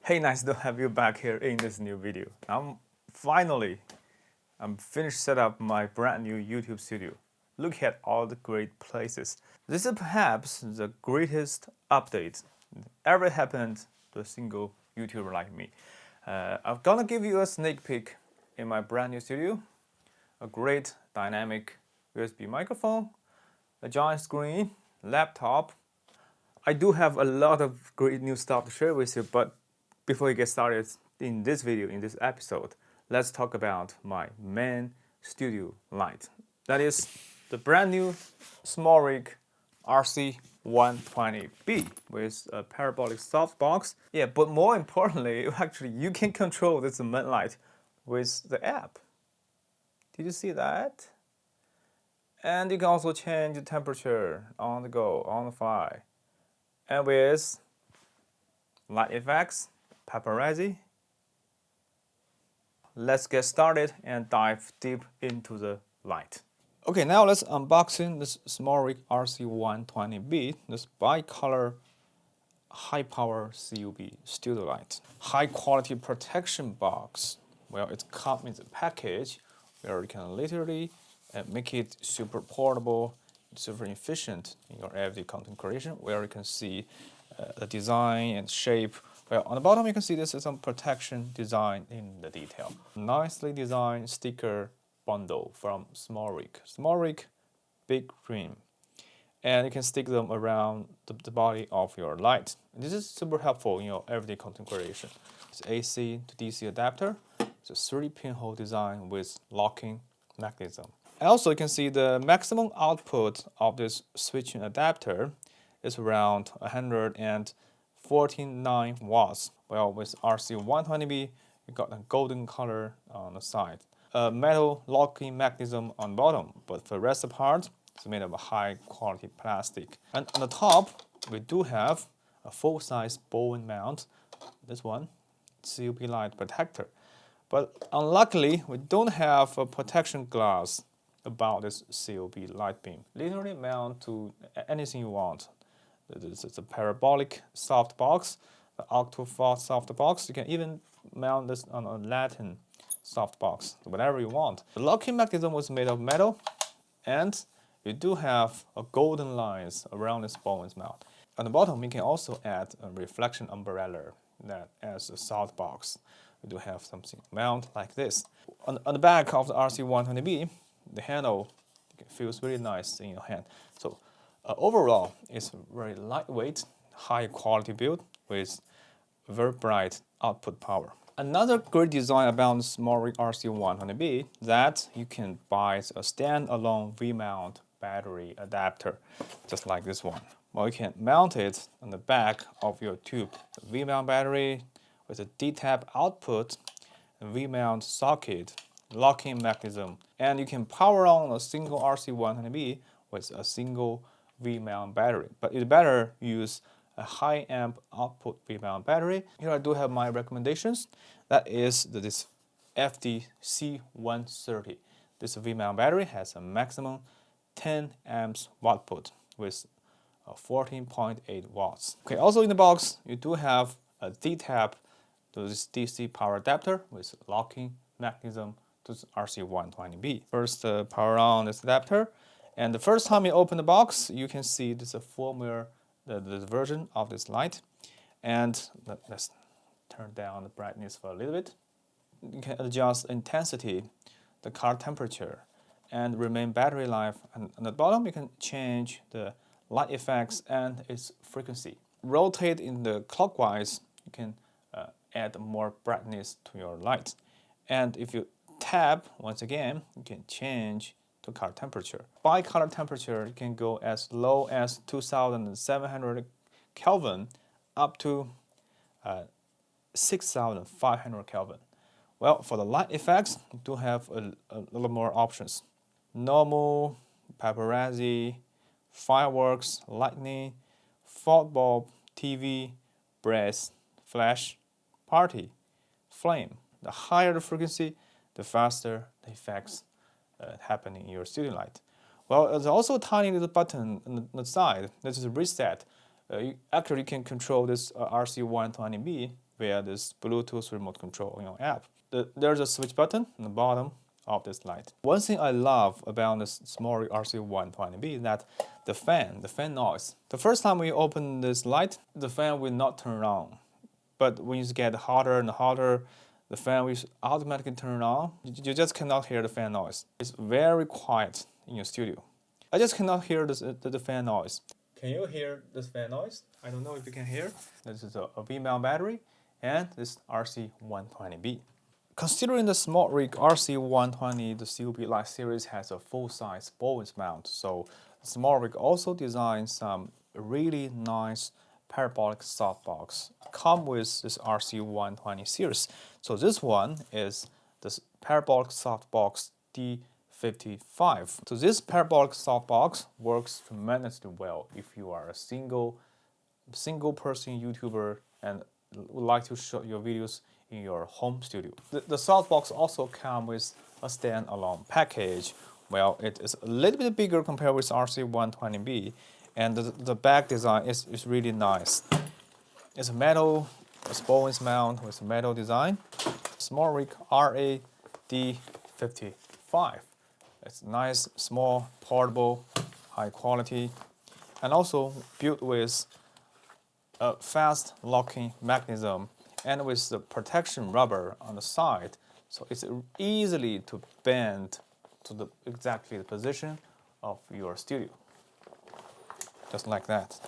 Hey, nice to have you back here in this new video. I'm finished set up my brand new YouTube studio. Look at all the great places. This is perhaps the greatest update ever happened to a single YouTuber like me. I'm gonna give you a sneak peek in my brand new studio. A great dynamic USB microphone, a giant screen, laptop. I do have a lot of great new stuff to share with you, but before we get started in this video, in this episode, let's talk about my main studio light. That is the brand new SmallRig RC-120B with a parabolic softbox. Yeah, but more importantly, actually you can control this main light with the app. Did you see that? And you can also change the temperature on the go, on the fly. And with light effects, paparazzi. Let's get started and dive deep into the light. Okay, now let's unboxing this SmallRig RC-120B, this bicolor high power CUB studio light. High quality protection box. Well, it comes in the package where you can literally make it super portable, super efficient in your everyday content creation, where you can see the design and shape. Well, on the bottom you can see this is some protection design in the detail. Nicely designed sticker bundle from SmallRig. SmallRig Big Rim. And you can stick them around the body of your light. This is super helpful in your everyday content creation. It's AC to DC adapter. It's a 3-pinhole design with locking mechanism. Also, you can see the maximum output of this switching adapter is around 149 watts. Well, with RC-120B, you got a golden color on the side. A metal locking mechanism on the bottom, but for the rest of the part, it's made of a high quality plastic. And on the top, we do have a full-size Bowens mount. This one, CUB light protector. But unluckily, we don't have a protection glass about this CUB light beam. Literally mount to anything you want. This is a parabolic softbox, the octo-fold softbox. You can even mount this on a Latin softbox, whatever you want. The locking mechanism was made of metal, and you do have a golden lines around this Bowens mount. On the bottom, you can also add a reflection umbrella that as a softbox. We do have something mount like this. On the back of the RC-120B, the handle feels really nice in your hand. So overall, it's very lightweight, high quality build with very bright output power. Another great design about the SmallRig RC-120B that you can buy a standalone V-mount battery adapter, just like this one. Well, you can mount it on the back of your tube. The V-mount battery with a D-tap output, a V-mount socket, locking mechanism, and you can power on a single RC-120B with a single V-mount battery. But it's better use a high amp output V-mount battery. Here I do have my recommendations. That is this FD-C130. This V-mount battery has a maximum 10 amps output with 14.8 watts. Okay, also in the box you do have a D-tap to this DC power adapter with locking mechanism to the RC-120B. First, power on this adapter, and the first time you open the box, you can see this firmware, the version of this light. And let's turn down the brightness for a little bit. You can adjust intensity, the color temperature, and remain battery life. And on the bottom, you can change the light effects and its frequency. Rotate in the clockwise, you can add more brightness to your light. And if you tap once again, you can change to color temperature. By color temperature, you can go as low as 2700 Kelvin up to 6500 Kelvin. Well, for the light effects, you do have a little more options. Normal, paparazzi, fireworks, lightning, fog bulb, TV, brace, flash, party, flame. The higher the frequency, the faster the effects happening in your studio light. Well, there's also a tiny little button on the side. This is a reset. You can control this RC-120B via this Bluetooth remote control on your app. There's a switch button on the bottom of this light. One thing I love about this SmallRig RC-120B is that the fan noise. The first time we open this light, the fan will not turn on. But when it gets hotter and hotter, the fan will automatically turn on. You just cannot hear the fan noise. It's very quiet in your studio. I just cannot hear the fan noise. Can you hear this fan noise? I don't know if you can hear. This is a V-mount battery and this RC-120B. Considering the SmallRig RC-120, the COB Light series has a full-size Bowens mount, so SmallRig also designed some really nice parabolic softbox come with this RC-120 series. So this one is this parabolic softbox D55. So this parabolic softbox works tremendously well if you are a single person YouTuber and would like to shoot your videos in your home studio. The softbox also comes with a standalone package. Well, it is a little bit bigger compared with RC-120B, and the back design is really nice. It's a metal, it's Bowens mount with a metal design. SmallRig RA-D55. It's nice, small, portable, high quality, and also built with a fast locking mechanism and with the protection rubber on the side, so it's easily to bend to exactly the position of your studio, just like that.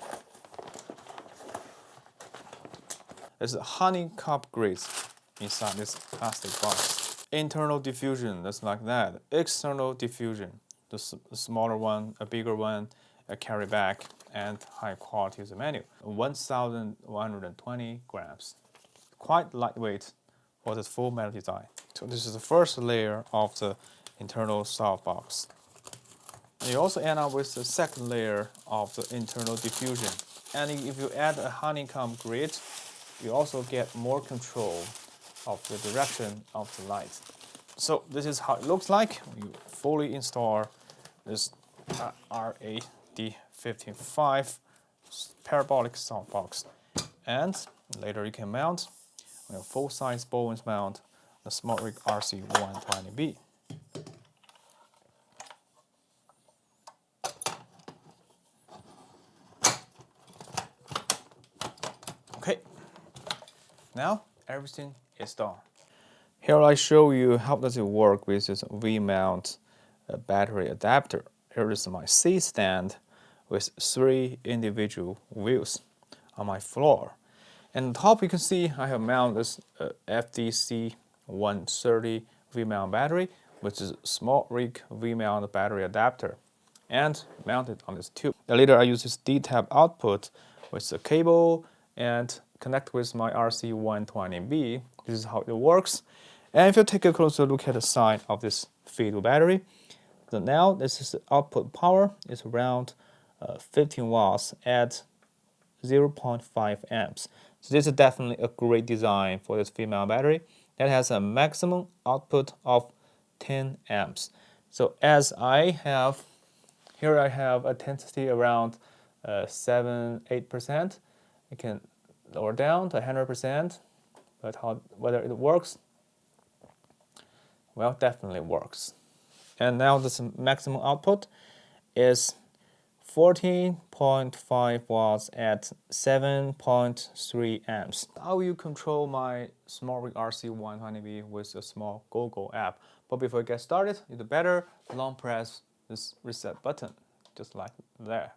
There's a honeycomb grids inside this plastic box. Internal diffusion, just like that. External diffusion, the smaller one, a bigger one, a carry back, and high quality is the menu. 1,120 grams. Quite lightweight for this full metal design. So this is the first layer of the internal softbox. You also end up with the second layer of the internal diffusion. And if you add a honeycomb grid, you also get more control of the direction of the light. So this is how it looks like when you fully install this RA-D55 parabolic softbox. And later you can mount on a full-size Bowens mount the SmallRig RC-120B. Okay, now everything is done. Here I show you how does it work with this V-mount battery adapter. Here is my C stand with 3 individual wheels on my floor. And on top you can see I have mounted this FDC 130 V-mount battery, which is a SmallRig V-mount battery adapter, and mounted on this tube. And later I use this D-tab output with the cable and connect with my RC-120B. This is how it works. And if you take a closer look at the side of this feed battery, so now this is the output power. It's around 15 watts at 0.5 amps. So this is definitely a great design for this V-mount battery that has a maximum output of 10 amps. So as I have, here I have a intensity around 7-8%. You can lower down to 100%, but whether it works, well, definitely works. And now this maximum output is 14.5 watts at 7.3 amps. How will you control my SmallRig RC-120B with a SmallGoGo app? But before you get started, you'd better long press this reset button, just like there.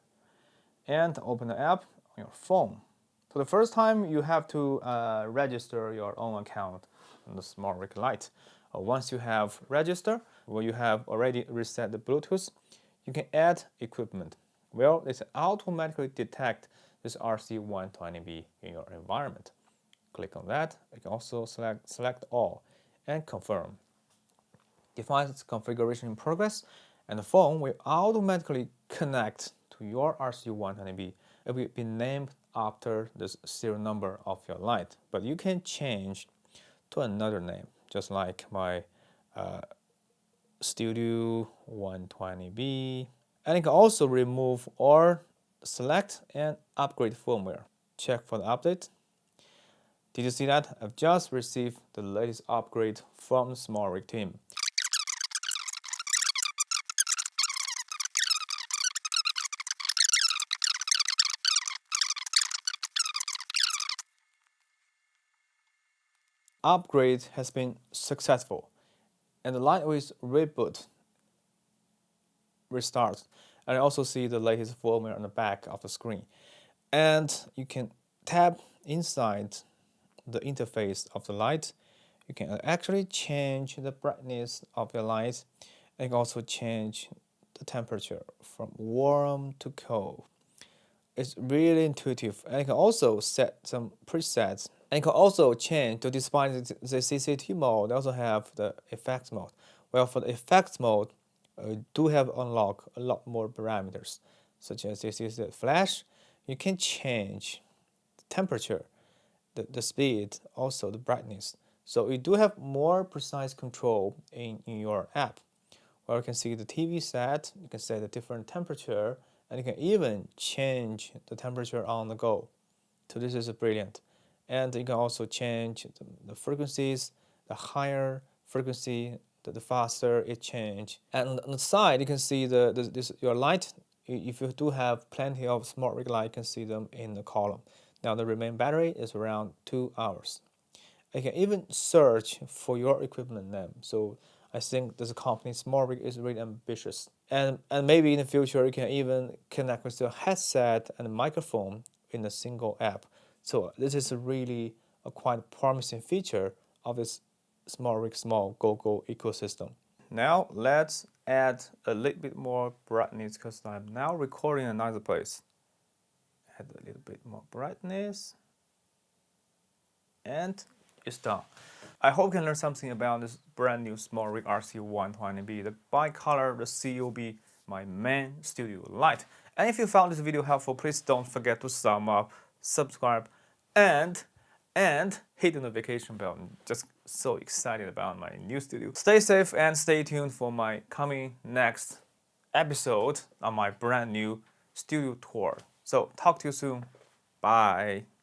And open the app on your phone. So the first time you have to register your own account on the SmallRig Lite. Once you have registered, well, you have already reset the Bluetooth, you can add equipment. Well, it automatically detect this RC-120B in your environment. Click on that. You can also select all and confirm. Define its configuration in progress, and the phone will automatically connect to your RC-120B. It will be named after the serial number of your light, but you can change to another name, just like my Studio 120B. And you can also remove or select and upgrade firmware. Check for the update. Did you see that? I've just received the latest upgrade from the SmallRig team. Upgrade has been successful, and the light with reboot restart. And I also see the latest firmware on the back of the screen. And you can tap inside the interface of the light. You can actually change the brightness of your light, and you can also change the temperature from warm to cold. It's really intuitive, and you can also set some presets. And you can also change to display the CCT mode. They also have the effects mode. Well, for the effects mode, do have unlock a lot more parameters, such as this is the flash. You can change the temperature, the speed, also the brightness. So you do have more precise control in your app, where you can see the TV set, you can set a different temperature, and you can even change the temperature on the go. So this is brilliant. And you can also change the frequencies, the higher frequency, the faster it change. And on the side, you can see your light. If you do have plenty of SmallRig light, you can see them in the column. Now the remaining battery is around 2 hours. You can even search for your equipment name. So I think this company SmallRig is really ambitious. And maybe in the future you can even connect with your headset and microphone in a single app. So this is really a quite promising feature of this SmallRig SmallGoGo ecosystem. Now let's add a little bit more brightness because I'm now recording in another place. Add a little bit more brightness. And it's done. I hope you can learn something about this brand new SmallRig RC-120B, the bicolor, the COB, my main studio light. And if you found this video helpful, please don't forget to thumb up, subscribe, and hit the notification bell. I'm just so excited about my new studio. Stay safe and stay tuned for my coming next episode on my brand new studio tour. So talk to you soon. Bye.